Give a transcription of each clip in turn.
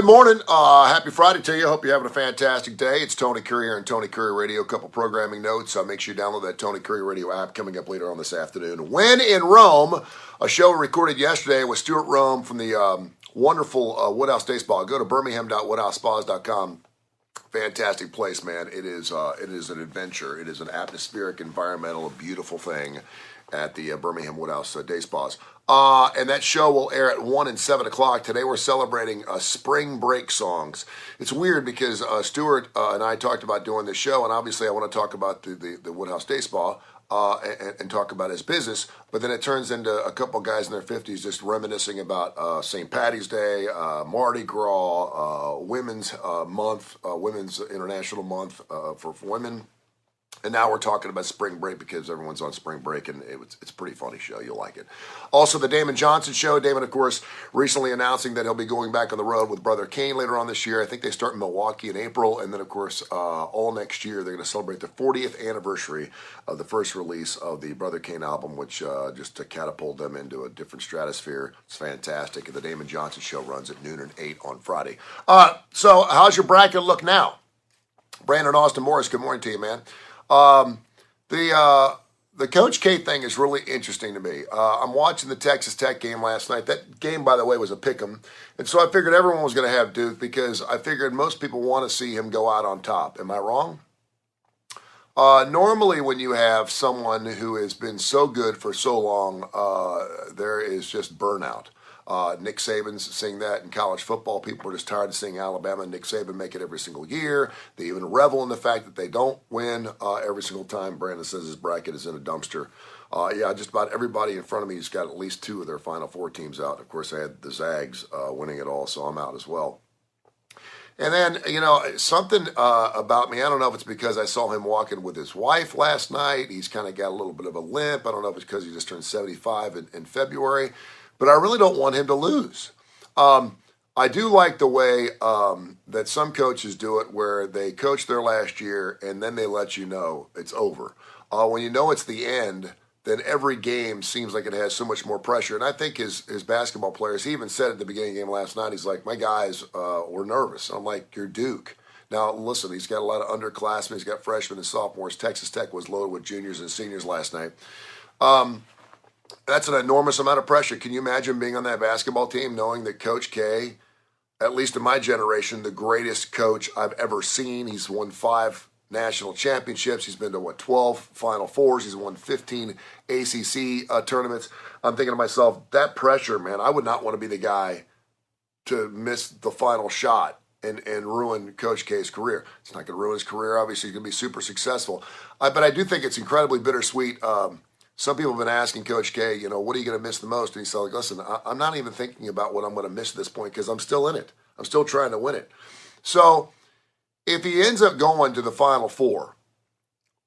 Good morning. Happy Friday to you. Hope you're having a fantastic day. It's Tony Kurre here on Tony Kurre Radio. A couple programming notes. Make sure you download that Tony Kurre Radio app coming up later on this afternoon. When in Rome, a show we recorded yesterday with Stuart Rome from the wonderful Woodhouse Day Spa. Go to birmingham.woodhousespas.com. Fantastic place, man. It is an adventure. It is an atmospheric, environmental, beautiful thing at the Birmingham Woodhouse Day Spas. And that show will air at 1 and 7 o'clock. Today we're celebrating spring break songs. It's weird because Stuart and I talked about doing this show, and obviously I want to talk about the Woodhouse Day Spa and talk about his business, but then it turns into a couple guys in their 50s just reminiscing about St. Patty's Day, Mardi Gras, Women's Month, Women's International Month for women. And now we're talking about spring break because everyone's on spring break, and it's a pretty funny show. You'll like it. Also, the Damon Johnson Show. Damon, of course, recently announcing that he'll be going back on the road with Brother Kane later on this year. I think they start in Milwaukee in April, and then, of course, all next year they're going to celebrate the 40th anniversary of the first release of the Brother Kane album, which just to catapult them into a different stratosphere. It's fantastic. And the Damon Johnson Show runs at noon and 8 on Friday. So how's your bracket look now? Brandon Austin Morris, good morning to you, man. The Coach K thing is really interesting to me. I'm watching the Texas Tech game last night. That game, by the way, was a pick'em. And so I figured everyone was going to have Duke because I figured most people want to see him go out on top. Am I wrong? Normally when you have someone who has been so good for so long, there is just burnout. Nick Saban's seeing that in college football. People are just tired of seeing Alabama and Nick Saban make it every single year. They even revel in the fact that they don't win every single time. Brandon says his bracket is in a dumpster. Yeah, just about everybody in front of me has got at least two of their Final Four teams out. Of course, I had the Zags winning it all, so I'm out as well. And then, something about me, I don't know if it's because I saw him walking with his wife last night. He's kind of got a little bit of a limp. I don't know if it's because he just turned 75 in February. But I really don't want him to lose. I do like the way that some coaches do it where they coach their last year and then they let you know it's over. When you know it's the end, then every game seems like it has so much more pressure. And I think his basketball players, he even said at the beginning of the game last night, he's like, my guys were nervous. And I'm like, you're Duke. Now, listen, he's got a lot of underclassmen. He's got freshmen and sophomores. Texas Tech was loaded with juniors and seniors last night. That's an enormous amount of pressure. Can you imagine being on that basketball team knowing that Coach K, at least in my generation, the greatest coach I've ever seen? He's won 5 national championships. He's been to, 12 Final Fours. He's won 15 ACC tournaments. I'm thinking to myself, that pressure, man, I would not want to be the guy to miss the final shot and ruin Coach K's career. It's not going to ruin his career. Obviously, he's going to be super successful. But I do think it's incredibly bittersweet. Some people have been asking Coach K, what are you going to miss the most? And he's like, listen, I'm not even thinking about what I'm going to miss at this point because I'm still in it. I'm still trying to win it. So if he ends up going to the Final Four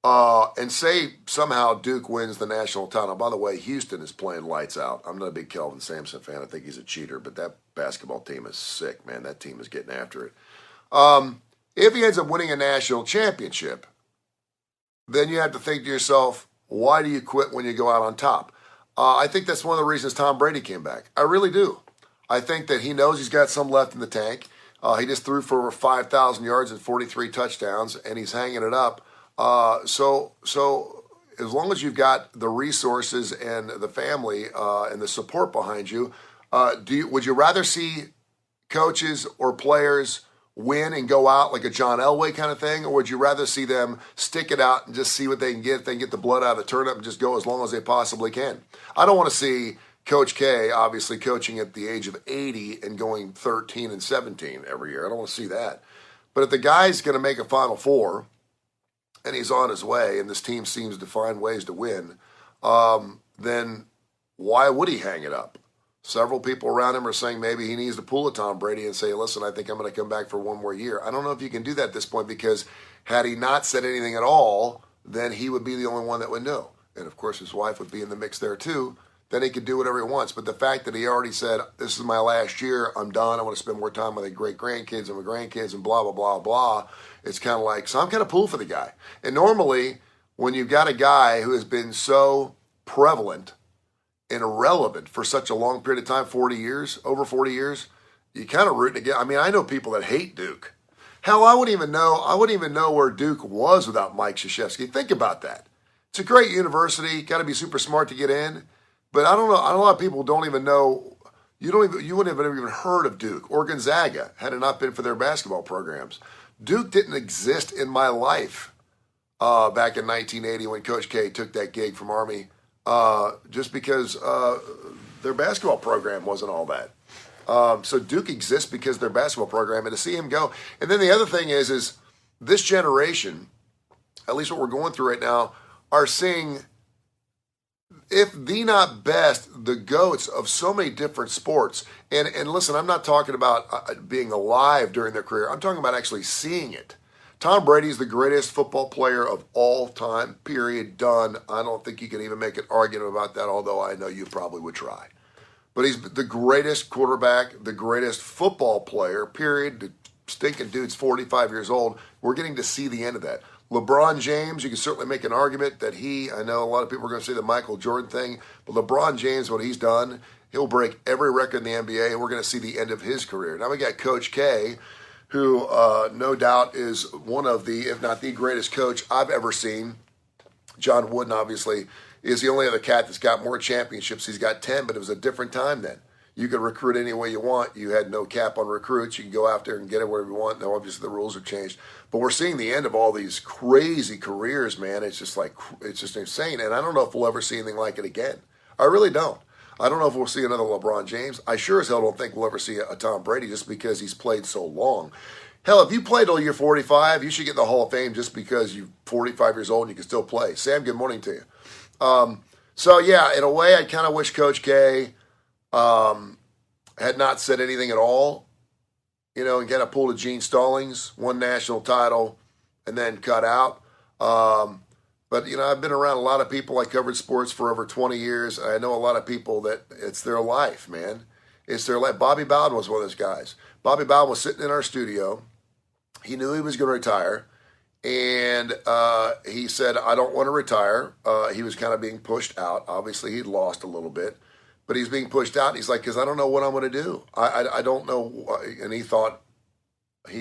and say somehow Duke wins the national title, by the way, Houston is playing lights out. I'm not a big Kelvin Sampson fan. I think he's a cheater, but that basketball team is sick, man. That team is getting after it. If he ends up winning a national championship, then you have to think to yourself, why do you quit when you go out on top? I think that's one of the reasons Tom Brady came back. I really do. I think that he knows he's got some left in the tank. He just threw for over 5,000 yards and 43 touchdowns, and he's hanging it up. So as long as you've got the resources and the family and the support behind you, would you rather see coaches or players win and go out like a John Elway kind of thing, or would you rather see them stick it out and just see what they can get? If they can get the blood out of the turnip and just go as long as they possibly can. I don't want to see Coach K obviously coaching at the age of 80 and going 13 and 17 every year. I don't want to see that. But if the guy's going to make a Final Four and he's on his way and this team seems to find ways to win, then why would he hang it up? Several people around him are saying maybe he needs to pull a Tom Brady and say, listen, I think I'm going to come back for one more year. I don't know if you can do that at this point because had he not said anything at all, then he would be the only one that would know. And, of course, his wife would be in the mix there, too. Then he could do whatever he wants. But the fact that he already said, this is my last year, I'm done, I want to spend more time with my great-grandkids and my grandkids and blah, blah, blah, blah, it's kind of like, so I'm kind of pulled for the guy. And normally, when you've got a guy who has been so prevalent and irrelevant for such a long period of time, 40 years, over 40 years, you kind of rooting against. I mean, I know people that hate Duke. Hell, I wouldn't even know where Duke was without Mike Krzyzewski. Think about that. It's a great university. Got to be super smart to get in. But I don't know. A lot of people don't even know. You wouldn't have even heard of Duke or Gonzaga had it not been for their basketball programs. Duke didn't exist in my life back in 1980 when Coach K took that gig from Army, just because their basketball program wasn't all that. So Duke exists because of their basketball program, and to see him go. And then the other thing is this generation, at least what we're going through right now, are seeing, if the not best, the GOATs of so many different sports. And listen, I'm not talking about being alive during their career. I'm talking about actually seeing it. Tom Brady is the greatest football player of all time, period, done. I don't think you can even make an argument about that, although I know you probably would try. But he's the greatest quarterback, the greatest football player, period. The stinking dude's 45 years old. We're getting to see the end of that. LeBron James, you can certainly make an argument that I know a lot of people are going to say the Michael Jordan thing, but LeBron James, what he's done, he'll break every record in the NBA, and we're going to see the end of his career. Now we got Coach K, who no doubt is one of the, if not the greatest coach I've ever seen. John Wooden, obviously, is the only other cat that's got more championships. He's got 10, but it was a different time then. You could recruit any way you want. You had no cap on recruits. You can go out there and get it wherever you want. Now, obviously, the rules have changed. But we're seeing the end of all these crazy careers, man. It's just insane. And I don't know if we'll ever see anything like it again. I really don't. I don't know if we'll see another LeBron James. I sure as hell don't think we'll ever see a Tom Brady just because he's played so long. Hell, if you played till you're 45, you should get in the Hall of Fame just because you're 45 years old and you can still play. Sam, good morning to you. So, yeah, in a way, I kind of wish Coach K had not said anything at all, and kind of pulled a Gene Stallings, won national title, and then cut out. But, I've been around a lot of people. I covered sports for over 20 years. I know a lot of people that it's their life, man. It's their life. Bobby Bowden was one of those guys. Bobby Bowden was sitting in our studio. He knew he was going to retire. And he said, I don't want to retire. He was kind of being pushed out. Obviously, he'd lost a little bit. But he's being pushed out. And he's like, because I don't know what I'm going to do. I don't know. And he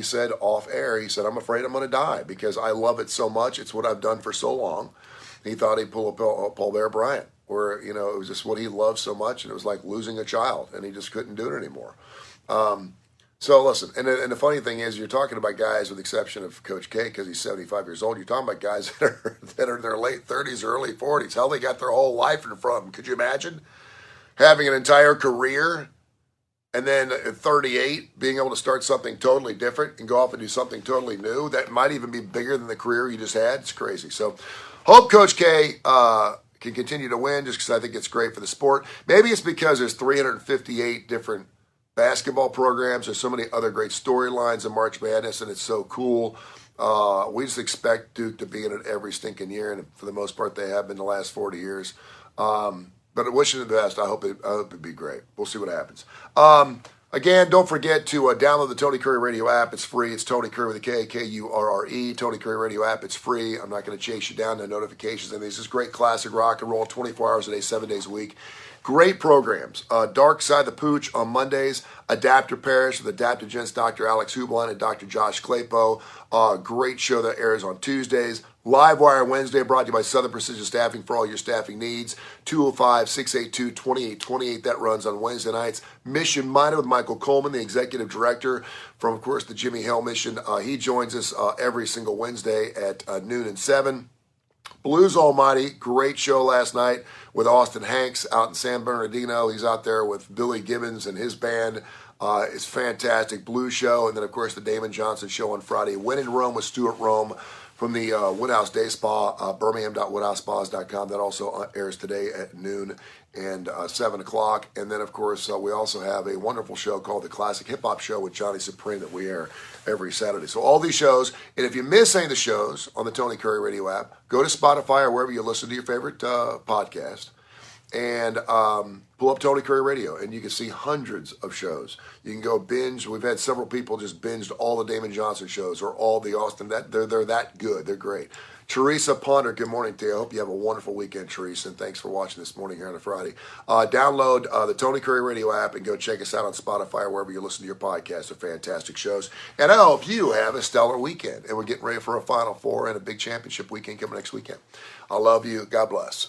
said off air, he said, I'm afraid I'm going to die because I love it so much. It's what I've done for so long. He thought he'd pull a Paul Bear Bryant, where, it was just what he loved so much. And it was like losing a child. And he just couldn't do it anymore. So listen, and the funny thing is, you're talking about guys, with the exception of Coach K, because he's 75 years old. You're talking about guys that are in their late 30s or early 40s. Hell, they got their whole life in front of them. Could you imagine having an entire career and then at 38 being able to start something totally different and go off and do something totally new that might even be bigger than the career you just had? It's crazy. So hope Coach K can continue to win, just because I think it's great for the sport. Maybe it's because there's 358 different basketball programs. There's so many other great storylines in March Madness, and it's so cool. We just expect Duke to be in it every stinking year, and for the most part, they have been the last 40 years. But I wish them the best. I hope it'd be great. We'll see what happens. Again, don't forget to download the Tony Kurre Radio app. It's free. It's Tony Kurre with a K, K-U-R-R-E. Tony Kurre Radio app. It's free. I'm not going to chase you down to notifications. And this is great classic rock and roll, 24 hours a day, 7 days a week. Great programs. Dark Side of the Pooch on Mondays. Adapter Parish with Adaptogens, Dr. Alex Hublin and Dr. Josh Claypo. Great show that airs on Tuesdays. Livewire Wednesday, brought to you by Southern Precision Staffing for all your staffing needs. 205-682-2828. That runs on Wednesday nights. Mission Minded with Michael Coleman, the executive director from, of course, the Jimmy Hill Mission. He joins us every single Wednesday at noon and 7. Blues Almighty, great show last night with Austin Hanks out in San Bernardino. He's out there with Billy Gibbons and his band. It's fantastic blues show. And then, of course, the Damon Johnson show on Friday. When in Rome with Stuart Rome from the Woodhouse Day Spa, birmingham.woodhousespas.com. That also airs today at noon and 7 o'clock. And then, of course, we also have a wonderful show called The Classic Hip Hop Show with Johnny Supreme that we air every Saturday. So all these shows, and if you miss any of the shows on the Tony Kurre Radio app, go to Spotify or wherever you listen to your favorite podcast and pull up Tony Kurre Radio, and you can see hundreds of shows. You can go binge. We've had several people just binged all the Damon Johnson shows or all the Austin. They're that good. They're great. Teresa Ponder, good morning to you. I hope you have a wonderful weekend, Teresa, and thanks for watching this morning here on a Friday. Download the Tony Kurre Radio app and go check us out on Spotify or wherever you listen to your podcasts. They're fantastic shows. And I hope you have a stellar weekend. And we're getting ready for a Final Four and a big championship weekend coming next weekend. I love you. God bless.